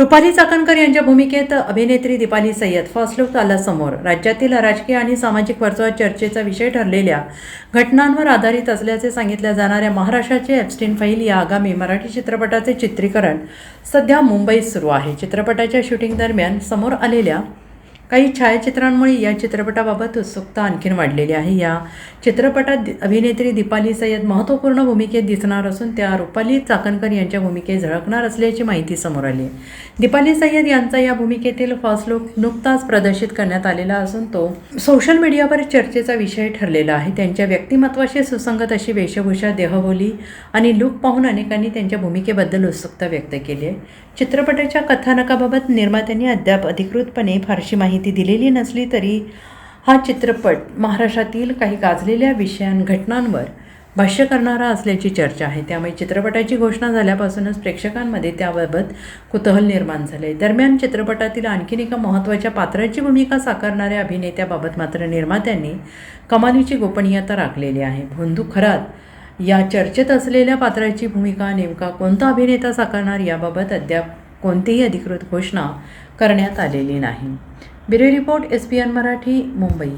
रुपाली चाकणकर यांच्या भूमिकेत अभिनेत्री दीपाली सय्यद फर्स्ट लुक आला समोर. राज्यातील राजकीय आणि सामाजिक वर्तुळात चर्चेचा विषय ठरलेल्या घटनांवर आधारित असल्याचे सांगितल्या जाणाऱ्या महाराष्ट्राचे एप्स्टीन फाईल या आगामी मराठी चित्रपटाचे चित्रीकरण सध्या मुंबईत सुरू आहे. चित्रपटाच्या शूटिंग दरम्यान समोर आलेल्या काही छायाचित्रांमुळे या चित्रपटाबाबत उत्सुकता आणखीन वाढलेली आहे. या चित्रपटात अभिनेत्री दीपाली सय्यद महत्त्वपूर्ण भूमिकेत दिसणार असून त्या रुपाली चाकणकर यांच्या भूमिकेत झळकणार असल्याची माहिती समोर आली. दीपाली सय्यद यांचा या भूमिकेतील फर्स्ट लुक नुकताच प्रदर्शित करण्यात आलेला असून तो सोशल मीडियावर चर्चेचा विषय ठरलेला आहे. त्यांच्या व्यक्तिमत्वाशी सुसंगत अशी वेशभूषा, देहबोली आणि लुक पाहून अनेकांनी त्यांच्या भूमिकेबद्दल उत्सुकता व्यक्त केली आहे. चित्रपटाच्या कथानकाबाबत निर्मात्यांनी अद्याप अधिकृतपणे फारशी माहिती दिलेली नसली तरी हा चित्रपट महाराष्ट्रातील काही गाजलेल्या घटनांवर भाष्य करणारा असल्याची चर्चा आहे. त्यामुळे चित्रपटाची घोषणा झाल्यापासूनच प्रेक्षकांमध्ये त्याबाबत कुतूहल निर्माण झाले. दरम्यान चित्रपटातील आणखीन एका महत्त्वाच्या पात्राची भूमिका साकारणाऱ्या अभिनेत्याबाबत मात्र निर्मात्यांनी कमालीची गोपनीयता राखलेली आहे. भोंदू खरात या चर्चेत असलेल्या पात्राची भूमिका नेमका कोणता अभिनेता साकारणार याबाबत अद्याप कोणतीही अधिकृत घोषणा करण्यात आलेली नाही. Bureau report, SBN Marathi, Mumbai.